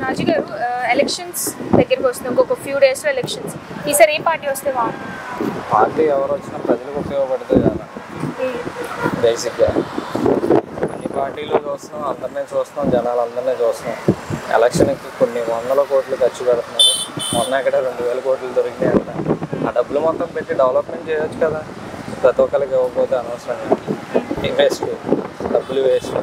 రాజు గారు, ఎలక్షన్స్ దగ్గరికి వస్తుంది, ఇంకొక ఫ్యూ డేస్లో ఎలక్షన్స్. ఈసారి ఏ పార్టీ వస్తే బాగుంటుంది? పార్టీ ఎవరు వచ్చినా ప్రజలకు ఉపయోగపడుతుంది కదా. బేసిక్గా అన్ని పార్టీలు చూస్తున్నాం, అందరినీ చూస్తున్నాం, జనాలు అందరినీ చూస్తున్నాం. ఎలక్షన్కి కొన్ని వందల కోట్లు ఖర్చు పెడుతున్నారు. మొన్న ఇక్కడ 2000 కోట్లు దొరికినాయి అంట. ఆ డబ్బులు మొత్తం పెట్టి డెవలప్మెంట్ చేయొచ్చు కదా. ప్రతి ఒక్కరికి ఇవ్వకపోతే అనవసరంగా వేస్ట్, డబ్బులు వేస్ట్.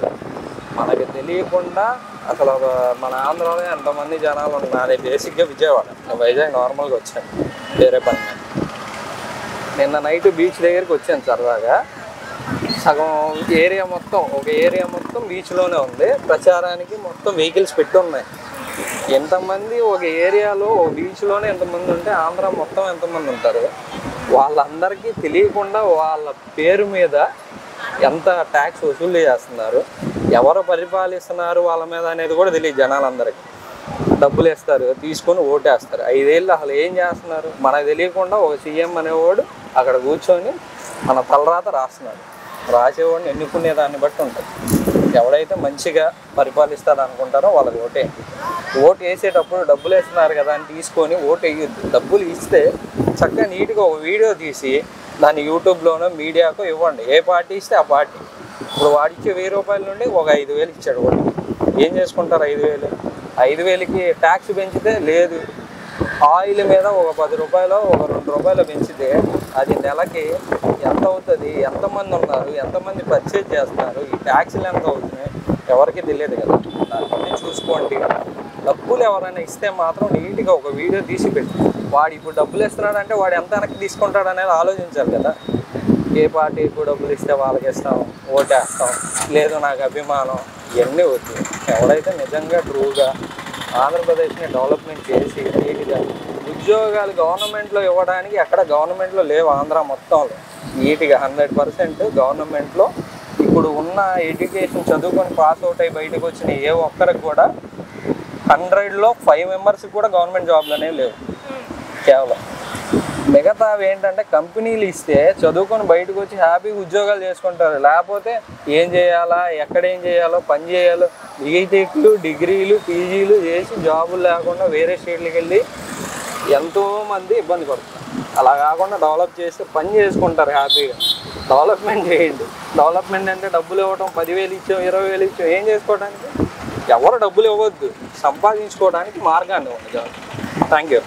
మనకి తెలియకుండా అసలు మన ఆంధ్రాలో ఎంతమంది జనాలు ఉన్నారు. బేసిక్గా విజయవాడ, వైజాగ్ నార్మల్గా వచ్చాను వేరే పని మీద. నిన్న నైట్ బీచ్ దగ్గరికి వచ్చాను సరదాగా. సగం ఏరియా మొత్తం, ఒక ఏరియా మొత్తం బీచ్లోనే ఉంది. ప్రచారానికి మొత్తం వెహికల్స్ పెట్టి ఉన్నాయి. ఎంతమంది ఒక ఏరియాలో, ఒక బీచ్లోనే ఎంతమంది ఉంటే ఆంధ్ర మొత్తం ఎంతమంది ఉంటారు. వాళ్ళందరికీ తెలియకుండా వాళ్ళ పేరు మీద ఎంత ట్యాక్స్ వసూలు చేస్తున్నారు, ఎవరు పరిపాలిస్తున్నారు వాళ్ళ మీద అనేది కూడా తెలియదు జనాలందరికీ. డబ్బులు వేస్తారు, తీసుకొని ఓటేస్తారు. 5 ఏళ్ళు అసలు ఏం చేస్తున్నారు మనకు తెలియకుండా ఒక సీఎం అనేవాడు అక్కడ కూర్చొని మన తలరాత రాస్తున్నాడు. రాసేవాడిని ఎన్నుకునే దాన్ని బట్టి ఉంటుంది. ఎవడైతే మంచిగా పరిపాలిస్తాడు అనుకుంటారో వాళ్ళకి ఓటేయండి. ఓటు వేసేటప్పుడు డబ్బులు వేస్తున్నారు కదా అని తీసుకొని ఓటు వేయొద్దు. డబ్బులు ఇస్తే చక్కగా నీట్గా ఒక వీడియో తీసి దాన్ని యూట్యూబ్లోనో మీడియాకో ఇవ్వండి. ఏ పార్టీ ఇస్తే ఆ పార్టీ. ఇప్పుడు వాడిచ్చే 1000 రూపాయల నుండి ఒక 5000 ఇచ్చాడు ఓటుకి. ఏం చేసుకుంటారు 5000? 5000కి ట్యాక్స్ పెంచితే లేదు. ఆయిల్ మీద ఒక 10 రూపాయలు, ఒక 2 రూపాయలు పెంచితే అది నెలకి ఎంత అవుతుంది, ఎంతమంది ఉన్నారు, ఎంతమంది పర్చేజ్ చేస్తున్నారు, ఈ ట్యాక్స్లు ఎంత అవుతున్నాయి ఎవరికి తెలియదు కదా. దాన్ని చూసుకోండి. డబ్బులు ఎవరైనా ఇస్తే మాత్రం నీట్గా ఒక వీడియో తీసి పెట్టి, వాడు ఇప్పుడు డబ్బులు ఇస్తున్నాడంటే వాడు ఎంత వెనక్కి తీసుకుంటాడు అనేది ఆలోచించాలి కదా. ఏ పార్టీకి డబ్బులు ఇస్తే వాళ్ళకి ఇస్తాం, ఓటేస్తాం, లేదు నాకు అభిమానం, ఇవన్నీ వద్దు. ఎవడైతే నిజంగా ట్రూగా ఆంధ్రప్రదేశ్ని డెవలప్మెంట్ చేసి నీట్గా ఉద్యోగాలు గవర్నమెంట్లో ఇవ్వడానికి ఎక్కడ గవర్నమెంట్లో లేవు. ఆంధ్ర మొత్తంలో నీట్గా 100% గవర్నమెంట్లో ఇప్పుడు ఉన్న ఎడ్యుకేషన్ చదువుకొని పాస్ అవుట్ అయ్యి బయటకు వచ్చిన ఏ ఒక్కరికి కూడా 100లో 5 మెంబర్స్కి కూడా గవర్నమెంట్ జాబ్లు అనేవి లేవు. కేవలం మిగతావి ఏంటంటే కంపెనీలు ఇస్తే చదువుకొని బయటకు వచ్చి హ్యాపీగా ఉద్యోగాలు చేసుకుంటారు. లేకపోతే ఏం చేయాలా, ఎక్కడ ఏం చేయాలో, పని చేయాలో, బీటెక్లు, డిగ్రీలు, పీజీలు చేసి జాబులు లేకుండా వేరే స్టేట్లకు వెళ్ళి ఎంతోమంది ఇబ్బంది పడుతున్నారు. అలా కాకుండా డెవలప్ చేస్తే పని చేసుకుంటారు హ్యాపీగా. డెవలప్మెంట్ చేయండి. డెవలప్మెంట్ అంటే డబ్బులు ఇవ్వడం, 10,000 ఇచ్చాం, 20,000 ఇచ్చాం, ఏం చేసుకోవడానికి? ఎవరు డబ్బులు ఇవ్వద్దు, సంపాదించుకోవడానికి మార్గాన్ని ఉంది. Thank you.